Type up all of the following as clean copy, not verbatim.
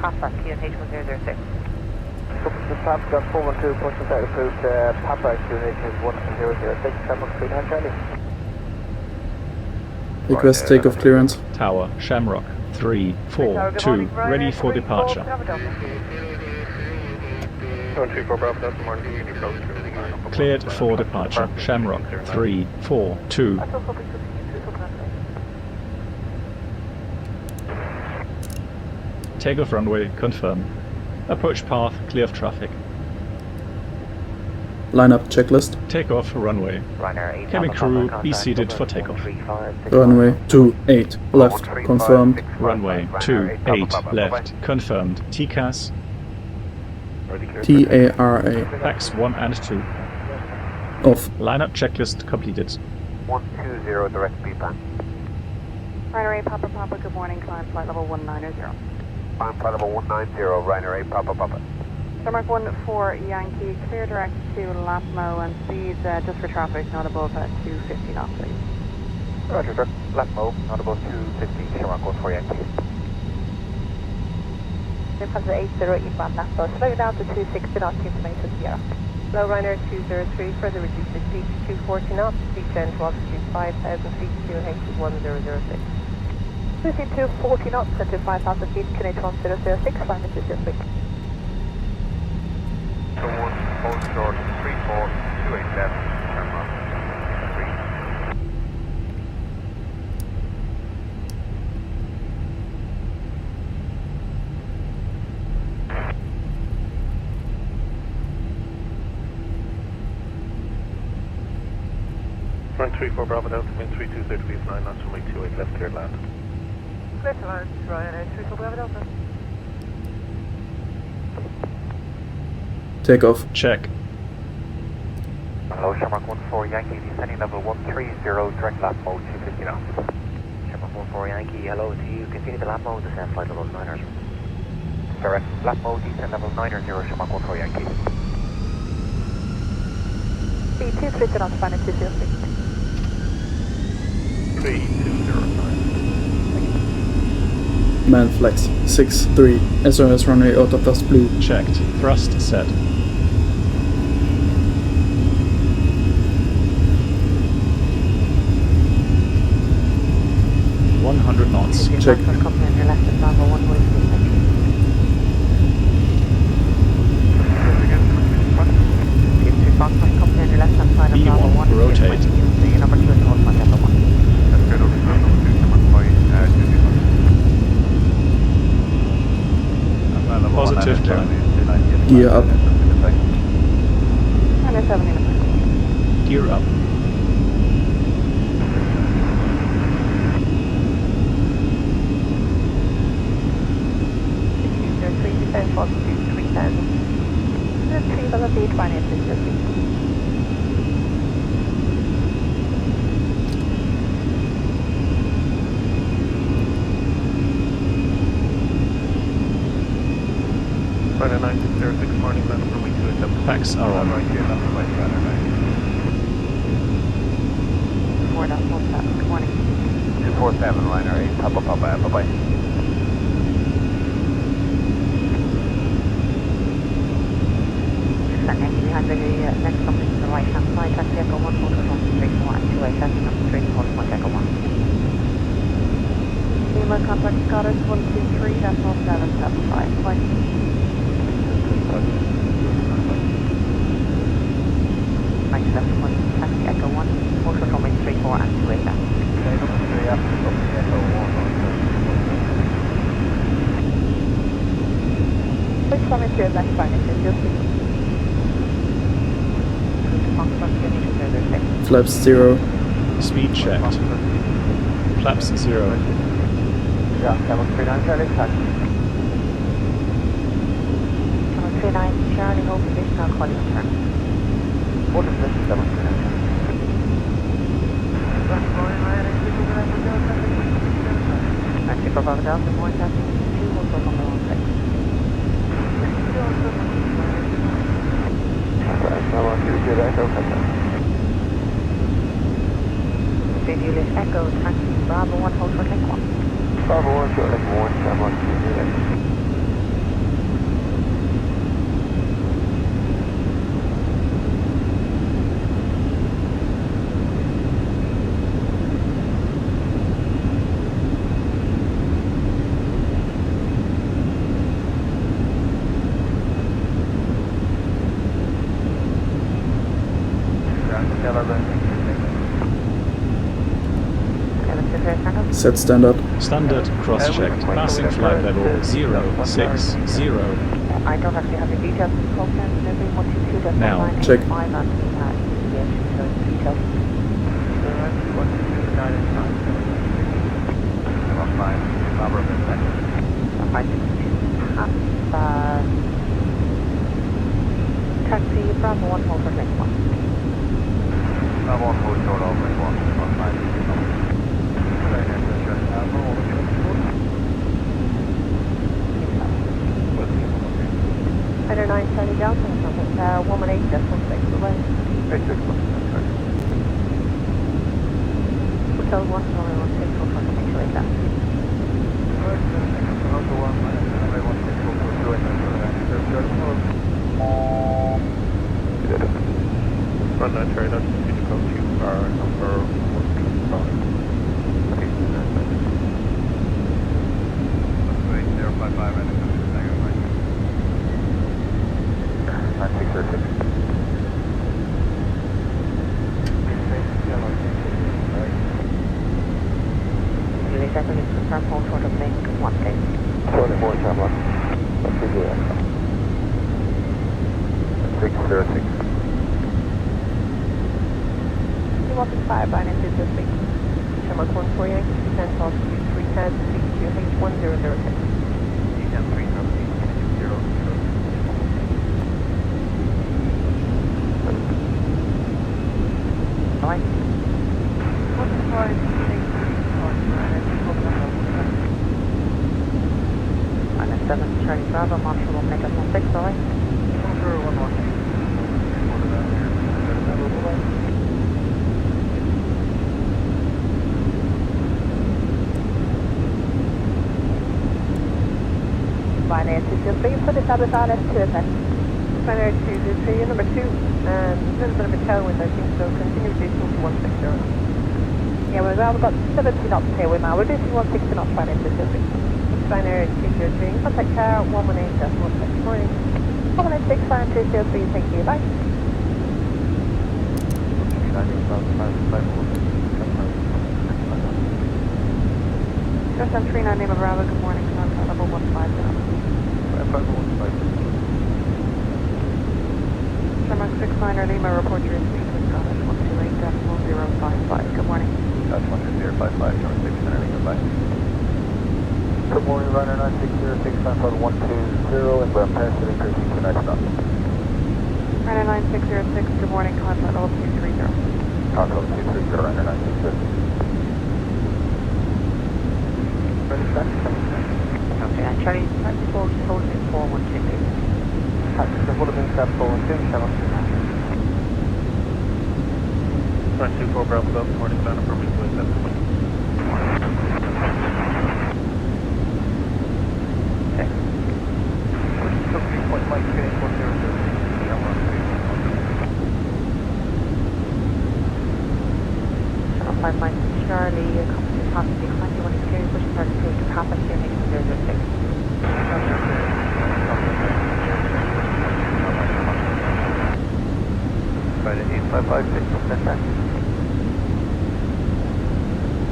Papa, QNH1006. The Papa got 412, pushing out approved, Papa, QNH1006, 739 Charlie. Request takeoff clearance. Tower, Shamrock, 342, ready for departure. 134 Bravo, Delta, morning, approach. Cleared for departure. Shamrock, 342. Takeoff runway confirmed. Approach path clear of traffic. Lineup checklist. Takeoff runway. Cabin crew be seated for takeoff. Runway 28 left confirmed. Runway 28 left confirmed. TCAS. TARA Packs 1 and 2. off. Lineup checklist completed. 120 direct B plan. Runway Papa Papa, good morning, climb flight level 190. Climb flight level 190, Runway Papa Papa. Shamrock 14 Yankee, clear direct to Lapmo and speed just for traffic, not above 250 knots, please. Roger, sir. Lapmo, not above 250, Shamrock 14 Yankee. Lufthansa 80 inbound Lapmo, slow down to 260 knots, information Sierra. Low Runner 203, further reduce the speed to 240 knots, descend to altitude 5,000 feet, QNH 1006. Proceed to 40 knots and to 5,000 feet, QNH 1006, climb to 206. So 1, hold short, 34287, Shamrock 3. Front 34 Bravo Delta, wind 320 degrees 9 knots, runway 28 left, cleared land. Clear to land, Ryanair 34 Bravo Delta. Takeoff. Check. Hello, Shamrock 14 Yankee, descending level 130, direct lap mode, 250 knots. Shamrock 14 Yankee, hello to you, continue the lap mode, descend flight level 900. Direct lap mode, descend level 900, Shamrock 14 Yankee. Speed 230 knots, final 206. 3209. Man flex 6-3. SOS runway auto plus blue. Checked. Thrust set. $100 knots. Check. Company on your left and Bravo 1 way, please, thank you. Company on your left hand side of Bravo 1. B1 rotate. Your number 2 is hold my level 1. That's good, over number 2, Shamrock 5, Positive climb. Gear up. Runway 7 in a Gear up. Descend to altitude 3,000. 3,000 feet, final 206. Runway 9606, morning, land for week 287. Packs are on. Right here, left and right, runner 4 knots, hold that, good morning. 247, liner 8, Papa Papa, bye-bye. Descend Yankee behind the next company to the right hand side, taxi Echo 1, hold control 34 and 287, number 3, hold point Echo 1. Lima contact Scottish 123, decimal 775, flight. Right left one, taxi Echo 1, hold control 34 and 287. Okay, number 3, after company Echo 1. Please come into your left final 206. Flaps 0. Speed checked. Flaps 0. Yeah, 739 Charlie, taxi. 739 Charlie, hold position, I'll call you in turn. What is this, 739? Taxi for Bravo Delta, more taxi 2, hold on the wrong side. Julius Echo, taxi Bravo 1, hold for take 1. Bravo 1, short leg 1, Shamrock 2, set standard. Standard cross-checked. Passing flight level 060. I don't actually have the details of the program. Maybe 122.985 Now. Check. and details. Taxi Bravo 1 hold for next one. Bravo 1 hold short of next one. 9 Charlie Delta or something. 118, that's 16, bye-bye. 86, Hotel 1, 116, for confirmation like that. Runway Cherry, that's continue to go to car number 125. Okay, that's 055 and it's second line. 9606. Really, that is confirm hold short of link 1 day. 24 camera. Let's see the 606. 155 by an this week. Shamrock 148, descent altitude 3000 feet, QH 1006. Descent 3000 feet, 006. Alright. Minus 7 Charlie Bravo, Marshall will make us 16, alright? Please put this other side S2 then. Runway 223, number 2. A little bit of a tailwind, I think, so continue to do 160. Yeah, we've got 70 knots tailwind now. We're doing 160 knots Runway 223. Runway 203, contact car 118.16. Morning. 186, Runway 203, thank you, bye. Just on 39 name of Bravo, good morning, contact level 150. Shamrock 69er Lima, report your speed to Scottish 128.055. Good morning. That's 12055, Shamrock 69er Lima, bye. Good morning, runner 9606, Sanford 120, and ground passing increasing to 90 knots. Runner 9606, good morning, contact level 230. Contact level 230, runner 9606. Ready, back, Okay, and Charlie, practice hold it 412, please. the full of inside 412, Shamrock. 24 Bravo Golf, morning, plan approaching to 7. Okay. So 3 point finish 100, Shamrock 5 Mike Charlie, company passing behind you when it's clear, pushing hard to Kappa, Phoenix 006. Right at 8556, center.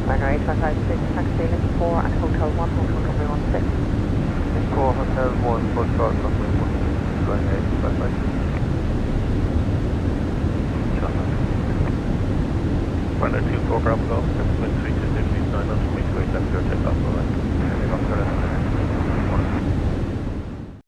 Runway 8556, taxi link 4 and hotel 1, hotel number 16. Link 4, hotel 1, full short, runway 1, going 8556. Runway 24 Bravo Golf, wind 32 degrees 9 knots, 28 left, your takeoff, alright.